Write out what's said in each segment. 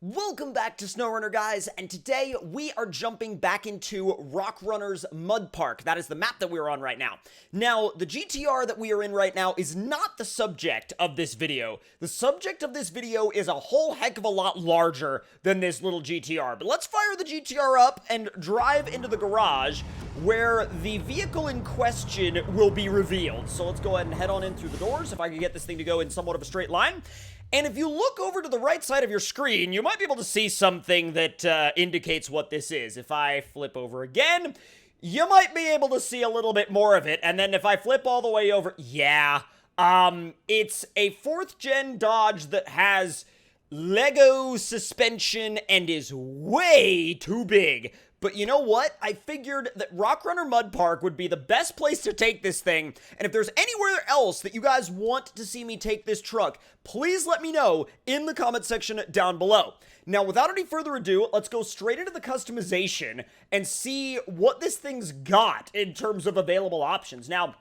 Welcome back to SnowRunner, guys, and today we are jumping back into Rockrunner's Mud Park. That is the map that we're on right now. Now, the GTR that we are in right now is not the subject of this video. The subject of this video is a whole heck of a lot larger than this little GTR. But let's fire the GTR up and drive into the garage where the vehicle in question will be revealed. So let's go ahead and head on in through the doors, if I can get this thing to go in somewhat of a straight line. And if you look over to the right side of your screen, you might be able to see something that indicates what this is. If I flip over again, you might be able to see a little bit more of it. And then if I flip all the way over, yeah, it's a 4th gen Dodge that has Lego suspension and is way too big. But you know what? I figured that Rockrunner Mud Park would be the best place to take this thing. And if there's anywhere else that you guys want to see me take this truck, please let me know in the comment section down below. Now, without any further ado, let's go straight into the customization and see what this thing's got in terms of available options. Now,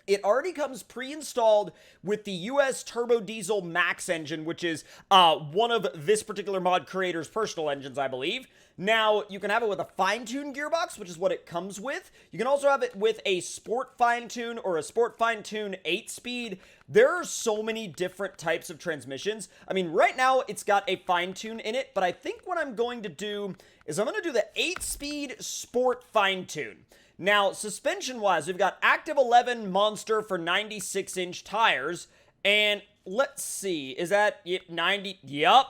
it already comes pre-installed with the US Turbo Diesel Max engine, which is one of this particular mod creator's personal engines, I believe. Now, you can have it with a fine-tune gearbox, which is what it comes with. You can also have it with a Sport Fine-Tune or a Sport Fine-Tune 8-speed. There are so many different types of transmissions. I mean, right now, it's got a fine-tune in it, but I think what I'm going to do is I'm going to do the 8-speed Sport Fine-Tune. Now, suspension-wise, we've got Active 11 Monster for 96-inch tires, and let's see, is that 90? Yep,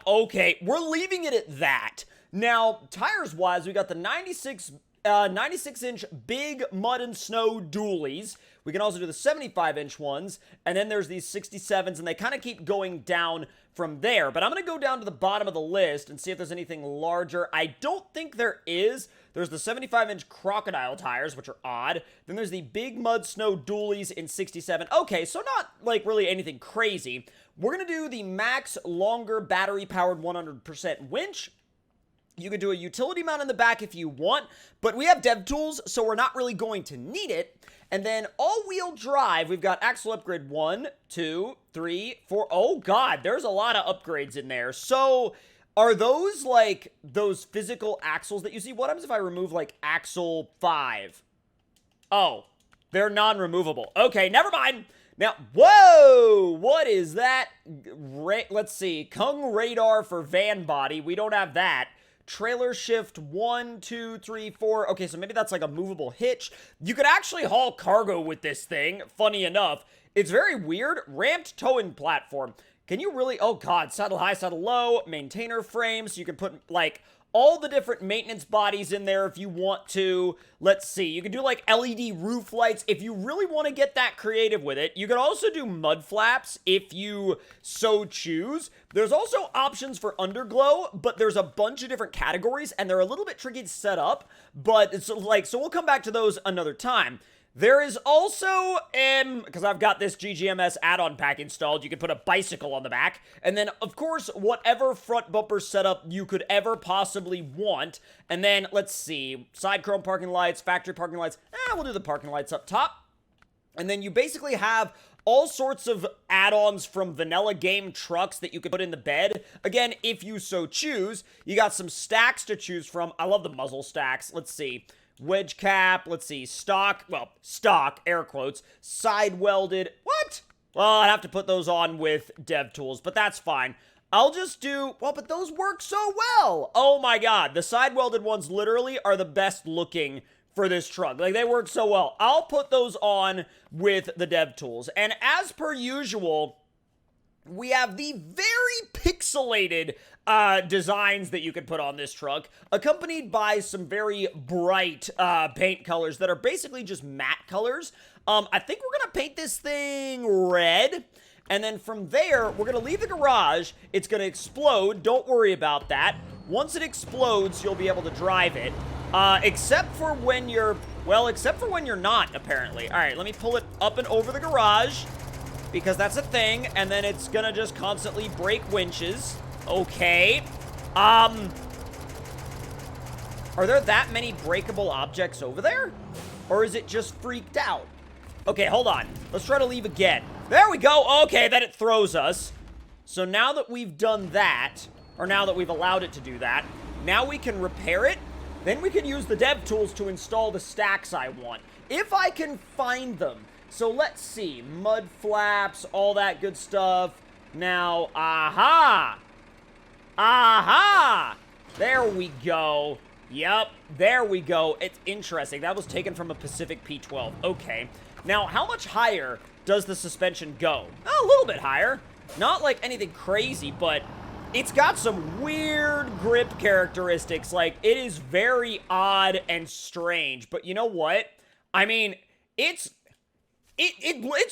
okay, we're leaving it at that. Now, tires-wise, we got the 96-inch big mud and snow dualies. We can also do the 75-inch ones, and then there's these 67s, and they kind of keep going down from there. But I'm going to go down to the bottom of the list and see if there's anything larger. I don't think there is. There's the 75-inch crocodile tires, which are odd. Then there's the big mud snow dualies in 67. Okay, so not, like, really anything crazy. We're going to do the max longer battery-powered 100% winch. You can do a utility mount in the back if you want, but we have dev tools, so we're not really going to need it. And then all-wheel drive, we've got axle upgrade 1, 2, 3, 4. Oh, God, there's a lot of upgrades in there. So are those, like, those physical axles that you see? What happens if I remove, like, axle 5? Oh, they're non-removable. Okay, never mind. Now, whoa, what is that? Let's see, Kung radar for van body. We don't have that. Trailer shift 1, 2, 3, 4. Okay, so maybe that's like a movable hitch. You could actually haul cargo with this thing, funny enough. It's very weird. Ramped towing platform. Can you really, oh God, saddle high, saddle low, maintainer frame, so you can put like all the different maintenance bodies in there if you want to. Let's see, you can do like LED roof lights if you really want to get that creative with it. You can also do mud flaps if you so choose. There's also options for underglow, but there's a bunch of different categories and they're a little bit tricky to set up, but it's like, so we'll come back to those another time. There is also, because I've got this GGMS add-on pack installed, you can put a bicycle on the back, and then, of course, whatever front bumper setup you could ever possibly want, and then, let's see, side chrome parking lights, factory parking lights, we'll do the parking lights up top, and then you basically have all sorts of add-ons from vanilla game trucks that you could put in the bed. Again, if you so choose, you got some stacks to choose from. I love the muzzle stacks. Let's see. Wedge cap, let's see, stock, air quotes, side welded, what? Well, I'd have to put those on with dev tools, but that's fine. I'll just do, well, but those work so well. Oh my God, the side welded ones literally are the best looking for this truck. Like, they work so well. I'll put those on with the dev tools. And as per usual, we have the very pixelated designs that you can put on this truck, accompanied by some very bright paint colors that are basically just matte colors. I think we're gonna paint this thing red, and then from there, we're gonna leave the garage. It's gonna explode, don't worry about that. Once it explodes, you'll be able to drive it, except for when you're not, apparently. All right, let me pull it up and over the garage, because that's a thing, and then it's gonna just constantly break winches. Okay. Are there that many breakable objects over there? Or is it just freaked out? Okay, hold on. Let's try to leave again. There we go. Okay, then it throws us. So now that we've done that, or now that we've allowed it to do that. Now we can repair it. Then we can use the dev tools to install the stacks I want, if I can find them. So let's see, mud flaps, all that good stuff. Now, aha! Aha! There we go. Yep, there we go. It's interesting. That was taken from a Pacific P12. Okay. Now, how much higher does the suspension go? A little bit higher. Not like anything crazy, but it's got some weird grip characteristics. Like, it is very odd and strange. But you know what? I mean, it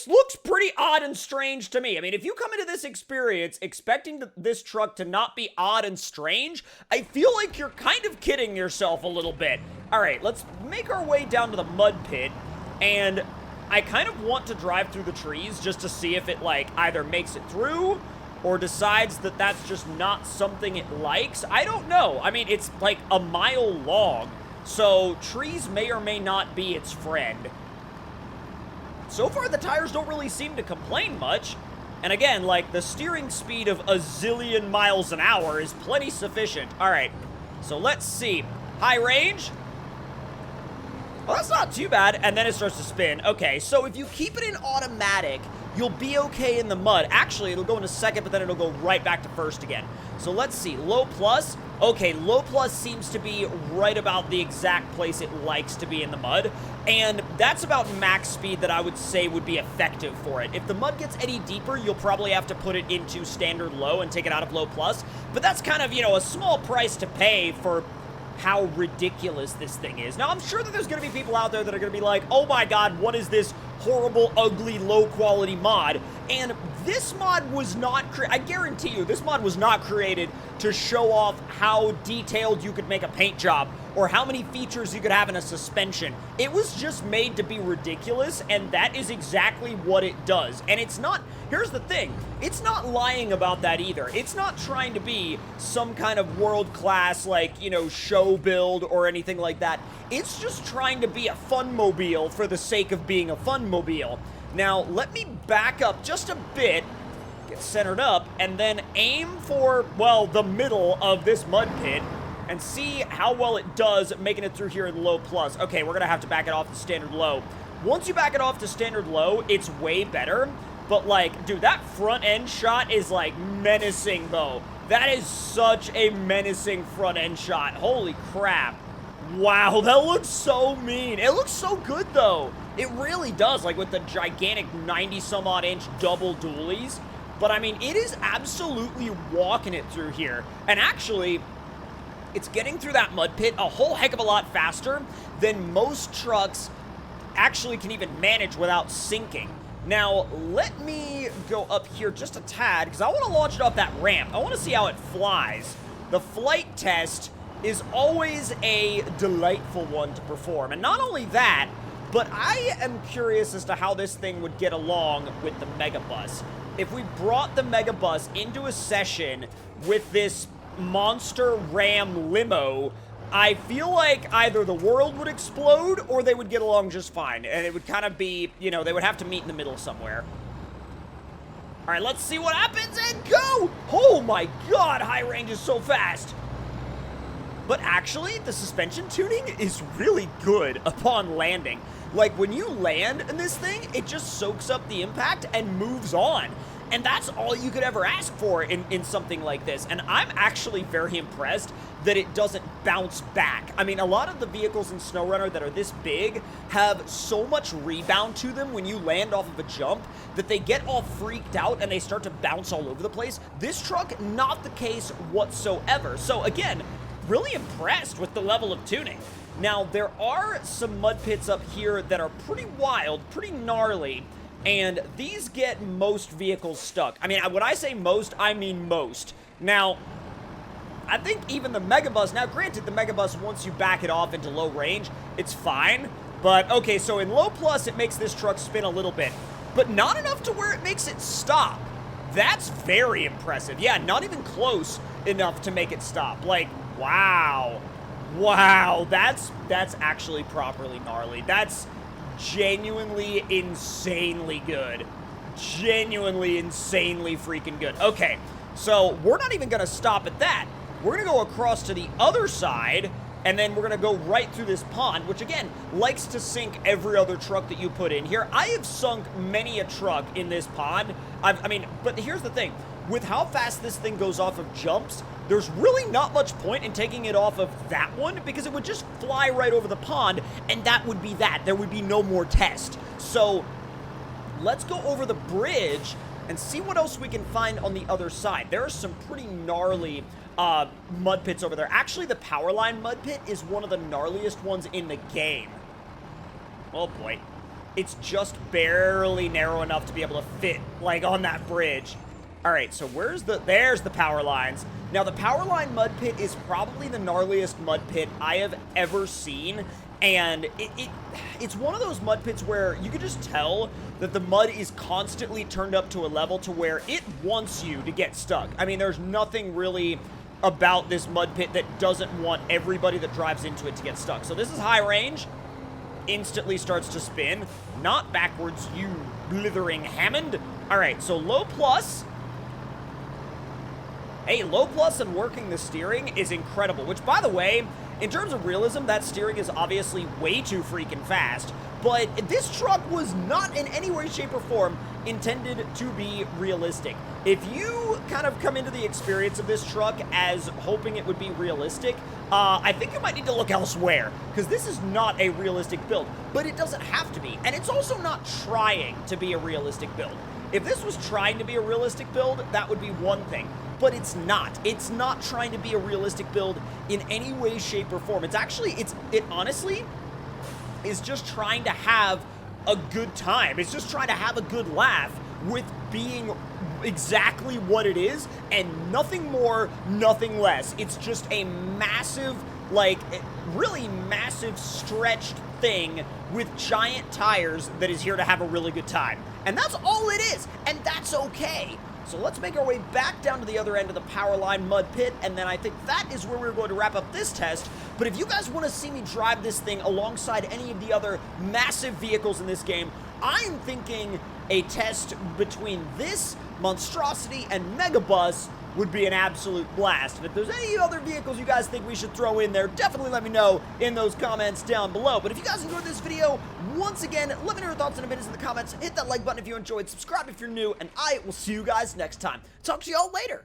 looks pretty odd and strange to me. I mean, if you come into this experience expecting this truck to not be odd and strange, I feel like you're kind of kidding yourself a little bit. All right, let's make our way down to the mud pit, and I kind of want to drive through the trees just to see if it, like, either makes it through or decides that that's just not something it likes. I don't know. I mean, it's like a mile long, so trees may or may not be its friend. So far, the tires don't really seem to complain much. And again, like, the steering speed of a zillion miles an hour is plenty sufficient. All right, so let's see. High range. Well, that's not too bad. And then it starts to spin. Okay, so if you keep it in automatic, you'll be okay in the mud. Actually, it'll go into second, but then it'll go right back to first again. So let's see. Low plus. Okay, low plus seems to be right about the exact place it likes to be in the mud. And that's about max speed that I would say would be effective for it. If the mud gets any deeper, you'll probably have to put it into standard low and take it out of low plus. But that's kind of, you know, a small price to pay for how ridiculous this thing is. Now, I'm sure that there's going to be people out there that are going to be like, oh my god, what is this horrible, ugly, low-quality mod? And this mod was not I guarantee you, this mod was not created to show off how detailed you could make a paint job or how many features you could have in a suspension. It was just made to be ridiculous, and that is exactly what it does. And it's not, here's the thing, it's not lying about that either. It's not trying to be some kind of world-class, like, you know, show build or anything like that. It's just trying to be a fun-mobile for the sake of being a fun-mobile. Now, let me back up just a bit, get centered up, and then aim for, well, the middle of this mud pit and see how well it does making it through here in low plus. Okay, we're gonna have to back it off to standard low. Once you back it off to standard low, it's way better, but like, dude, that front end shot is like menacing though. That is such a menacing front end shot. Holy crap. Wow, that looks so mean. It looks so good though. It really does, like with the gigantic 90-some-odd inch double dualies. But I mean, it is absolutely walking it through here. And actually, it's getting through that mud pit a whole heck of a lot faster than most trucks actually can even manage without sinking. Now, let me go up here just a tad, because I want to launch it off that ramp. I want to see how it flies. The flight test is always a delightful one to perform. And not only that, but I am curious as to how this thing would get along with the Megabus. If we brought the Megabus into a session with this monster ram limo, I feel like either the world would explode or they would get along just fine. And it would kind of be, you know, they would have to meet in the middle somewhere. All right, let's see what happens and go! Oh my god, high range is so fast. But actually, the suspension tuning is really good upon landing. Like, when you land in this thing, it just soaks up the impact and moves on. And that's all you could ever ask for in something like this. And I'm actually very impressed that it doesn't bounce back. I mean, a lot of the vehicles in SnowRunner that are this big have so much rebound to them when you land off of a jump that they get all freaked out and they start to bounce all over the place. This truck, not the case whatsoever. So again, really impressed with the level of tuning. Now, there are some mud pits up here that are pretty wild, pretty gnarly, and these get most vehicles stuck. I mean, when I say most, I mean most. Now, I think even the Megabus, now granted, the Megabus, once you back it off into low range, it's fine. But, okay, so in low plus, it makes this truck spin a little bit, but not enough to where it makes it stop. That's very impressive. Yeah, not even close enough to make it stop. Like, wow. Wow, that's actually properly gnarly. That's genuinely insanely good. Genuinely insanely freaking good. Okay, So we're not even going to stop at that. We're going to go across to the other side, and then we're going to go right through this pond, which, again, likes to sink every other truck that you put in here. I have sunk many a truck in this pond. I mean, but here's the thing. With how fast this thing goes off of jumps, there's really not much point in taking it off of that one because it would just fly right over the pond, and that would be that. There would be no more test. So let's go over the bridge and see what else we can find on the other side. There are some pretty gnarly mud pits over there. Actually, the power line mud pit is one of the gnarliest ones in the game. Oh boy. It's just barely narrow enough to be able to fit, like, on that bridge. All right, so there's the power lines. Now, the power line mud pit is probably the gnarliest mud pit I have ever seen, and it's one of those mud pits where you can just tell that the mud is constantly turned up to a level to where it wants you to get stuck. I mean, there's nothing really about this mud pit that doesn't want everybody that drives into it to get stuck. So this is high range. Instantly starts to spin. Not backwards, you blithering Hammond. All right, so low plus. Hey, low plus and working the steering is incredible, which, by the way, in terms of realism, that steering is obviously way too freaking fast, but this truck was not in any way, shape, or form intended to be realistic. If you kind of come into the experience of this truck as hoping it would be realistic, I think you might need to look elsewhere, because this is not a realistic build, but it doesn't have to be, and it's also not trying to be a realistic build. If this was trying to be a realistic build, that would be one thing. But it's not. It's not trying to be a realistic build in any way, shape, or form. It's actually, it honestly is just trying to have a good time. It's just trying to have a good laugh with being exactly what it is and nothing more, nothing less. It's just a massive, like, really massive stretched thing with giant tires that is here to have a really good time. And that's all it is, and that's okay. So let's make our way back down to the other end of the power line mud pit, and then I think that is where we're going to wrap up this test. But if you guys want to see me drive this thing alongside any of the other massive vehicles in this game, I'm thinking a test between this monstrosity and Megabus would be an absolute blast. And if there's any other vehicles you guys think we should throw in there, definitely let me know in those comments down below. But if you guys enjoyed this video, once again, let me know your thoughts and opinions in the comments. Hit that like button if you enjoyed, subscribe if you're new, and I will see you guys next time. Talk to y'all later.